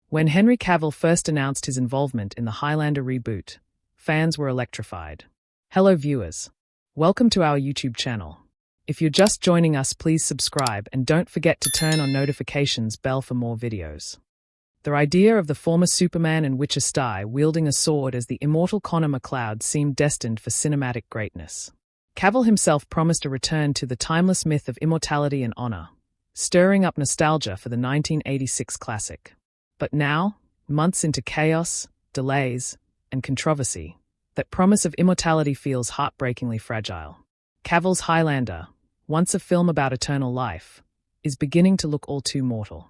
When Henry Cavill first announced his involvement in the Highlander reboot, fans were electrified. Hello viewers. Welcome to our YouTube channel. If you're just joining us, please subscribe and don't forget to turn on notifications bell for more videos. The idea of the former Superman and Witcher star wielding a sword as the immortal Connor MacLeod seemed destined for cinematic greatness. Cavill himself promised a return to the timeless myth of immortality and honor, stirring up nostalgia for the 1986 classic. But now, months into chaos, delays, and controversy, that promise of immortality feels heartbreakingly fragile. Cavill's Highlander, once a film about eternal life, is beginning to look all too mortal.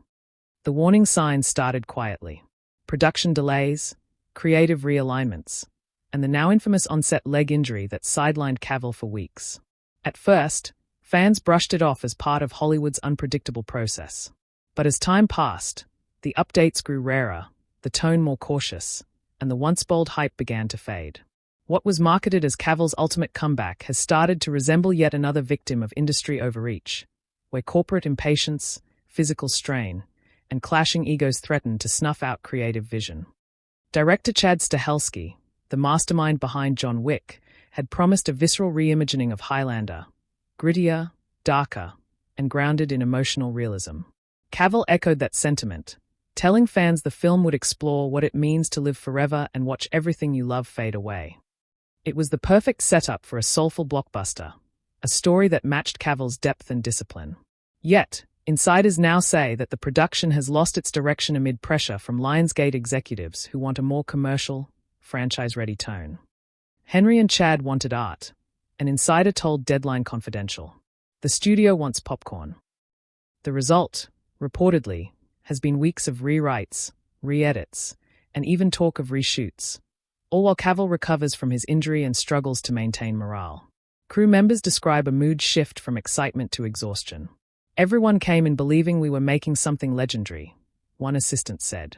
The warning signs started quietly. Production delays, creative realignments, and the now infamous on-set leg injury that sidelined Cavill for weeks. At first, fans brushed it off as part of Hollywood's unpredictable process. But as time passed, the updates grew rarer, the tone more cautious, and the once bold hype began to fade. What was marketed as Cavill's ultimate comeback has started to resemble yet another victim of industry overreach, where corporate impatience, physical strain, and clashing egos threatened to snuff out creative vision. Director Chad Stahelski, the mastermind behind John Wick, had promised a visceral reimagining of Highlander, grittier, darker, and grounded in emotional realism. Cavill echoed that sentiment, telling fans the film would explore what it means to live forever and watch everything you love fade away. It was the perfect setup for a soulful blockbuster, a story that matched Cavill's depth and discipline. Yet, insiders now say that the production has lost its direction amid pressure from Lionsgate executives who want a more commercial, franchise-ready tone. Henry and Chad wanted art. An insider told Deadline Confidential. The studio wants popcorn. The result, reportedly, has been weeks of rewrites, re-edits, and even talk of reshoots, all while Cavill recovers from his injury and struggles to maintain morale. Crew members describe a mood shift from excitement to exhaustion. Everyone came in believing we were making something legendary, one assistant said.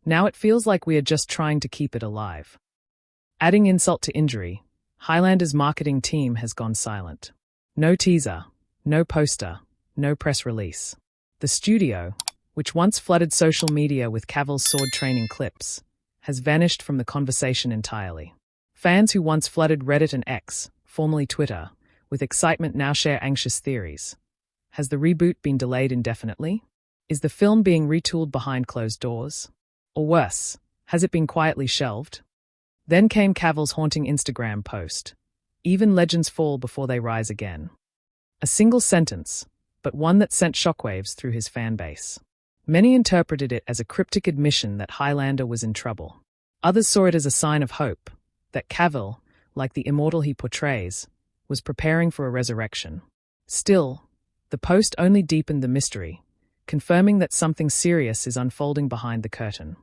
Now it feels like we are just trying to keep it alive. Adding insult to injury, Highlander's marketing team has gone silent. No teaser, no poster, no press release. The studio, which once flooded social media with Cavill's sword training clips, has vanished from the conversation entirely. Fans who once flooded Reddit and X, formerly Twitter, with excitement now share anxious theories. Has the reboot been delayed indefinitely? Is the film being retooled behind closed doors? Or worse, has it been quietly shelved? Then came Cavill's haunting Instagram post. Even legends fall before they rise again. A single sentence, but one that sent shockwaves through his fan base. Many interpreted it as a cryptic admission that Highlander was in trouble. Others saw it as a sign of hope, that Cavill, like the immortal he portrays, was preparing for a resurrection. Still, the post only deepened the mystery, confirming that something serious is unfolding behind the curtain.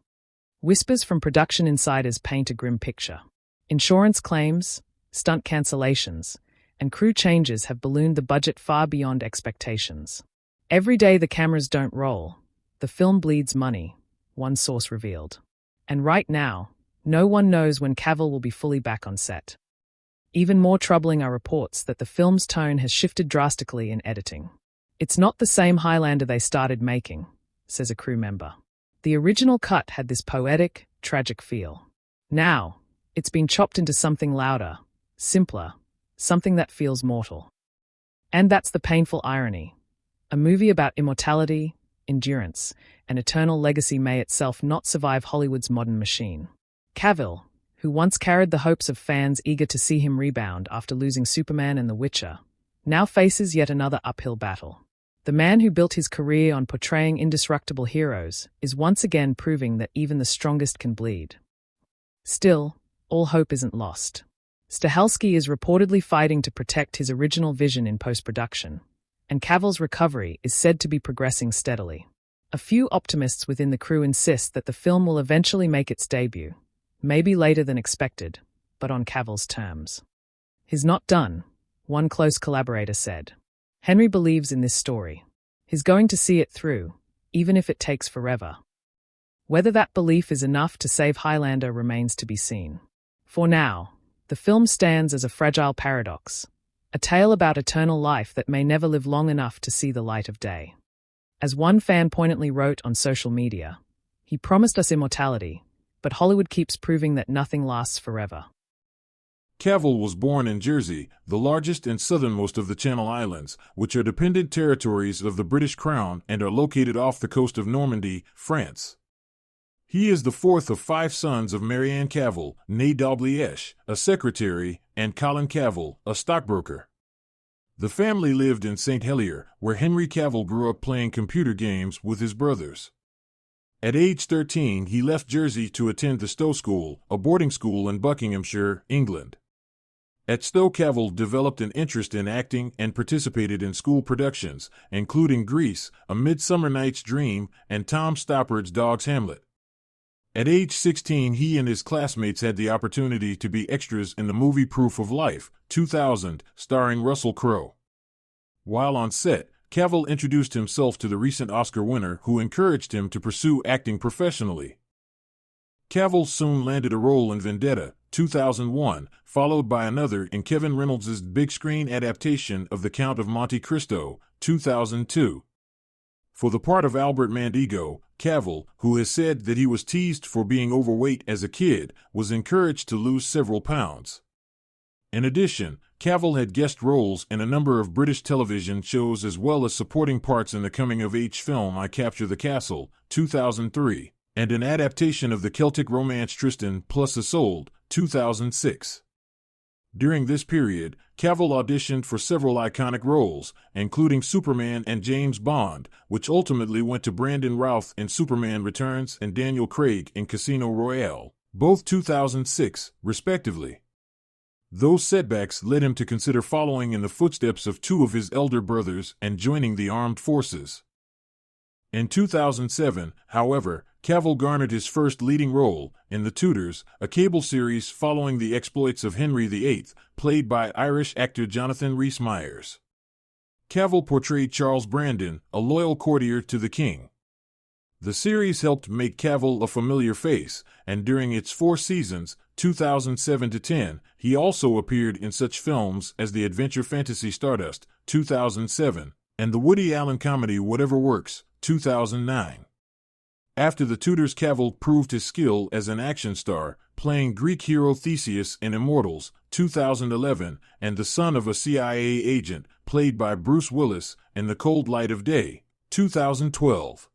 Whispers from production insiders paint a grim picture. Insurance claims, stunt cancellations, and crew changes have ballooned the budget far beyond expectations. Every day the cameras don't roll, the film bleeds money, one source revealed. And right now, no one knows when Cavill will be fully back on set. Even more troubling are reports that the film's tone has shifted drastically in editing. It's not the same Highlander they started making, says a crew member. The original cut had this poetic, tragic feel. Now, it's been chopped into something louder, simpler, something that feels mortal. And that's the painful irony. A movie about immortality, endurance, and eternal legacy may itself not survive Hollywood's modern machine. Cavill, who once carried the hopes of fans eager to see him rebound after losing Superman and The Witcher, now faces yet another uphill battle. The man who built his career on portraying indestructible heroes is once again proving that even the strongest can bleed. Still, all hope isn't lost. Stahelski is reportedly fighting to protect his original vision in post-production, and Cavill's recovery is said to be progressing steadily. A few optimists within the crew insist that the film will eventually make its debut, maybe later than expected, but on Cavill's terms. He's not done, one close collaborator said. Henry believes in this story. He's going to see it through, even if it takes forever. Whether that belief is enough to save Highlander remains to be seen. For now, the film stands as a fragile paradox, a tale about eternal life that may never live long enough to see the light of day. As one fan poignantly wrote on social media, He promised us immortality, but Hollywood keeps proving that nothing lasts forever. Cavill was born in Jersey, the largest and southernmost of the Channel Islands, which are dependent territories of the British Crown and are located off the coast of Normandy, France. He is the fourth of 5 sons of Marianne Cavill, née Dalglish, a secretary, and Colin Cavill, a stockbroker. The family lived in St. Helier, where Henry Cavill grew up playing computer games with his brothers. At age 13, he left Jersey to attend the Stowe School, a boarding school in Buckinghamshire, England. At Stowe, Cavill developed an interest in acting and participated in school productions, including Grease, A Midsummer Night's Dream, and Tom Stoppard's Dog's Hamlet. At age 16, he and his classmates had the opportunity to be extras in the movie Proof of Life, 2000, starring Russell Crowe. While on set, Cavill introduced himself to the recent Oscar winner, who encouraged him to pursue acting professionally. Cavill soon landed a role in Vendetta, 2001, followed by another in Kevin Reynolds' big-screen adaptation of The Count of Monte Cristo, 2002. For the part of Albert Mandigo, Cavill, who has said that he was teased for being overweight as a kid, was encouraged to lose several pounds. In addition, Cavill had guest roles in a number of British television shows as well as supporting parts in the coming-of-age film I Capture the Castle, 2003, and an adaptation of the Celtic romance Tristan plus Isolde, 2006. During this period, Cavill auditioned for several iconic roles, including Superman and James Bond, which ultimately went to Brandon Routh in Superman Returns and Daniel Craig in Casino Royale, both 2006, respectively. Those setbacks led him to consider following in the footsteps of 2 of his elder brothers and joining the armed forces. In 2007, however, Cavill garnered his first leading role in The Tudors, a cable series following the exploits of Henry VIII, played by Irish actor Jonathan Rhys-Meyers. Cavill portrayed Charles Brandon, a loyal courtier to the king. The series helped make Cavill a familiar face, and during its 4 seasons, 2007 to 10, he also appeared in such films as the adventure fantasy Stardust, 2007, and the Woody Allen comedy Whatever Works, 2009. After The Tudors, Cavill proved his skill as an action star, playing Greek hero Theseus in Immortals, 2011, and the son of a CIA agent, played by Bruce Willis, in The Cold Light of Day, 2012.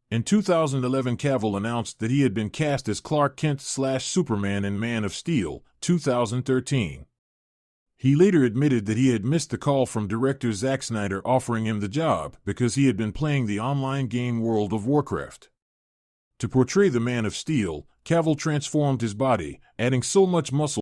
In 2011, Cavill announced that he had been cast as Clark Kent/Superman in Man of Steel, 2013. He later admitted that he had missed the call from director Zack Snyder offering him the job because he had been playing the online game World of Warcraft. To portray the Man of Steel, Cavill transformed his body, adding so much muscle